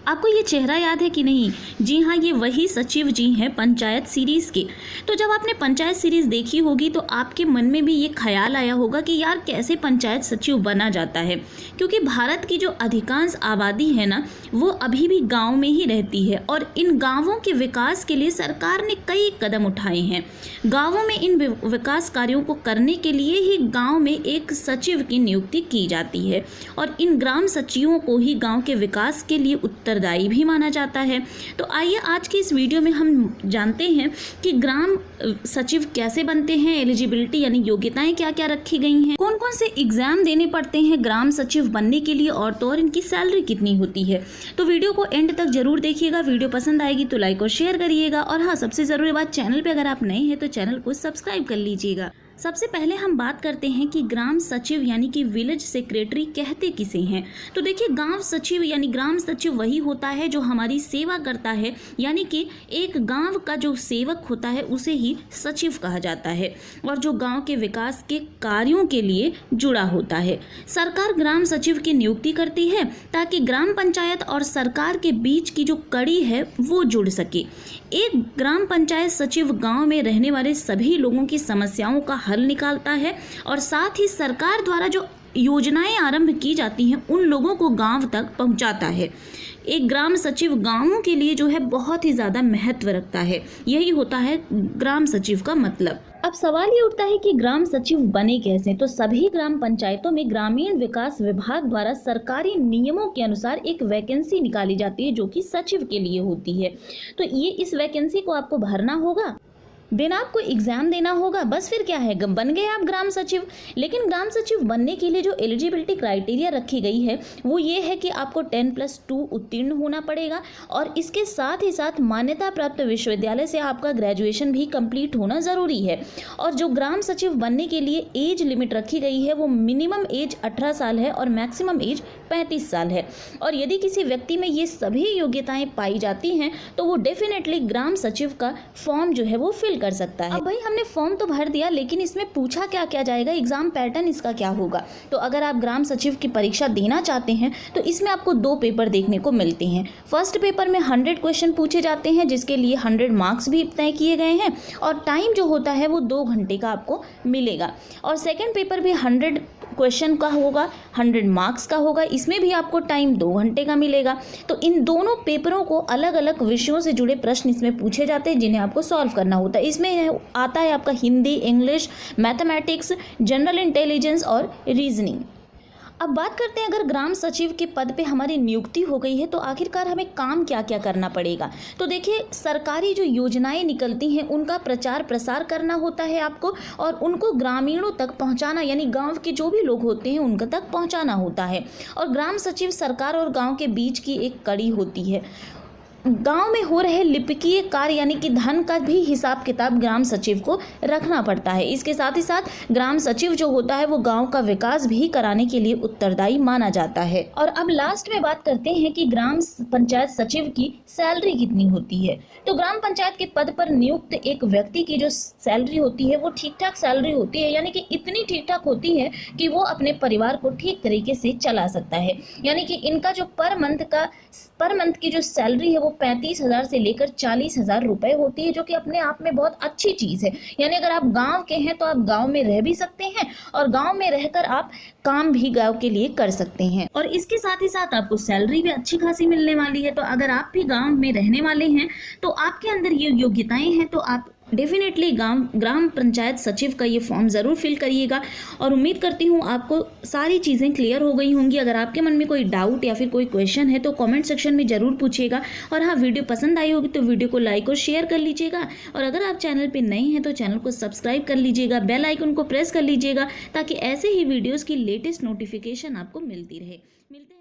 आपको ये चेहरा याद है कि नहीं? जी हाँ, ये वही सचिव जी हैं पंचायत सीरीज़ के। तो जब आपने पंचायत सीरीज़ देखी होगी तो आपके मन में भी ये ख्याल आया होगा कि यार कैसे पंचायत सचिव बना जाता है, क्योंकि भारत की जो अधिकांश आबादी है ना, वो अभी भी गाँव में ही रहती है और इन गाँवों के विकास के लिए सरकार ने कई कदम उठाए हैं। गाँवों में इन विकास कार्यों को करने के लिए ही गाँव में एक सचिव की नियुक्ति की जाती है और इन ग्राम सचिवों को ही गाँव के विकास के लिए उत्तरदायी भी माना जाता है। तो आइए आज की इस वीडियो में हम जानते हैं कि ग्राम सचिव कैसे बनते हैं, एलिजिबिलिटी यानी योग्यताएं क्या क्या रखी गई हैं, कौन कौन से एग्जाम देने पड़ते हैं ग्राम सचिव बनने के लिए और तो और इनकी सैलरी कितनी होती है। तो वीडियो को एंड तक जरूर देखिएगा। वीडियो पसंद आएगी तो लाइक और शेयर करिएगा और हाँ, सबसे ज़रूरी बात, चैनल पर अगर आप नए हैं तो चैनल को सब्सक्राइब कर लीजिएगा। सबसे पहले हम बात करते हैं कि ग्राम सचिव यानी कि विलेज सेक्रेटरी कहते किसे हैं। तो देखिए, गांव सचिव यानी ग्राम सचिव वही होता है जो हमारी सेवा करता है, यानी कि एक गांव का जो सेवक होता है उसे ही सचिव कहा जाता है और जो गांव के विकास के कार्यों के लिए जुड़ा होता है। सरकार ग्राम सचिव की नियुक्ति करती है ताकि ग्राम पंचायत और सरकार के बीच की जो कड़ी है वो जुड़ सके। एक ग्राम पंचायत सचिव गांव में रहने वाले सभी लोगों की समस्याओं का हल निकालता है और साथ ही सरकार द्वारा जो योजनाएं आरंभ की जाती हैं उन लोगों को गांव तक पहुंचाता है। एक ग्राम सचिव गांवों के लिए जो है बहुत ही ज़्यादा महत्व रखता है। यही होता है ग्राम सचिव का मतलब। अब सवाल ये उठता है कि ग्राम सचिव बने कैसे। तो सभी ग्राम पंचायतों में ग्रामीण विकास विभाग द्वारा सरकारी नियमों के अनुसार एक वैकेंसी निकाली जाती है जो कि सचिव के लिए होती है। तो ये इस वैकेंसी को आपको भरना होगा, देन आपको एग्जाम देना होगा, बस फिर क्या है, बन गए आप ग्राम सचिव। लेकिन ग्राम सचिव बनने के लिए जो एलिजिबिलिटी क्राइटेरिया रखी गई है वो ये है कि आपको 10+2 उत्तीर्ण होना पड़ेगा और इसके साथ ही साथ मान्यता प्राप्त विश्वविद्यालय से आपका ग्रेजुएशन भी कंप्लीट होना ज़रूरी है। और जो ग्राम सचिव बनने के लिए एज लिमिट रखी गई है वो मिनिमम एज 18 साल है और मैक्सिमम एज 35 साल है। और यदि किसी व्यक्ति में ये सभी योग्यताएं पाई जाती हैं तो वो डेफिनेटली ग्राम सचिव का फॉर्म जो है वो फिल कर सकता है। अब भाई, हमने फॉर्म तो भर दिया, लेकिन इसमें पूछा क्या क्या जाएगा, एग्जाम पैटर्न इसका क्या होगा। तो अगर आप ग्राम सचिव की परीक्षा देना चाहते हैं तो इसमें आपको 2 पेपर देखने को मिलते हैं। फर्स्ट पेपर में 100 क्वेश्चन पूछे जाते हैं जिसके लिए 100 मार्क्स भी तय किए गए हैं और टाइम जो होता है वो 2 घंटे का आपको मिलेगा। और सेकेंड पेपर भी 100 क्वेश्चन का होगा, 100 मार्क्स का होगा, इसमें भी आपको टाइम 2 घंटे का मिलेगा। तो इन दोनों पेपरों को अलग अलग विषयों से जुड़े प्रश्न इसमें पूछे जाते हैं जिन्हें आपको सॉल्व करना होता है। इसमें आता है आपका Hindi, English, mathematics, general intelligence और रीजनिंग। अब बात करते हैं, अगर ग्राम सचिव के पद पे हमारी नियुक्ति हो गई है तो आखिरकार हमें काम क्या क्या करना पड़ेगा। तो देखिए, सरकारी जो योजनाएं निकलती हैं उनका प्रचार प्रसार करना होता है आपको और उनको ग्रामीणों तक पहुंचाना, यानी गांव के जो भी लोग होते हैं उनके तक पहुंचाना होता है। और ग्राम सचिव सरकार और गांव के बीच की एक कड़ी होती है। गांव में हो रहे लिपिकीय कार्य यानी कि धन का भी हिसाब किताब ग्राम सचिव को रखना पड़ता है। इसके साथ ही साथ ग्राम सचिव जो होता है वो गांव का विकास भी कराने के लिए उत्तरदायी माना जाता है। और अब लास्ट में बात करते हैं कि ग्राम पंचायत सचिव की सैलरी कितनी होती है। तो ग्राम पंचायत के पद पर नियुक्त एक व्यक्ति की जो सैलरी होती है वो ठीक ठाक सैलरी होती है, यानी कि इतनी ठीक ठाक होती है कि वो अपने परिवार को ठीक तरीके से चला सकता है। यानी कि इनका जो पर मंथ की जो सैलरी है वो 35,000 से लेकर 40,000 रुपए होती है, जो कि अपने आप में बहुत अच्छी चीज़ है। यानी अगर आप गांव के हैं तो आप गांव में रह भी सकते हैं और गांव में रहकर आप काम भी गांव के लिए कर सकते हैं और इसके साथ ही साथ आपको सैलरी भी अच्छी खासी मिलने वाली है। तो अगर आप भी गांव में रहने वाले हैं तो आपके अंदर ये योग्यताएं हैं तो आप डेफिनेटली ग्राम पंचायत सचिव का ये फॉर्म ज़रूर फिल करिएगा। और उम्मीद करती हूँ आपको सारी चीज़ें क्लियर हो गई होंगी। अगर आपके मन में कोई डाउट या फिर कोई क्वेश्चन है तो कमेंट सेक्शन में ज़रूर पूछिएगा। और हाँ, वीडियो पसंद आई होगी तो वीडियो को लाइक और शेयर कर लीजिएगा और अगर आप चैनल पर नए हैं तो चैनल को सब्सक्राइब कर लीजिएगा, बेल आइकन को प्रेस कर लीजिएगा ताकि ऐसे ही वीडियोज़ की लेटेस्ट नोटिफिकेशन आपको मिलती रहे। मिलते हैं।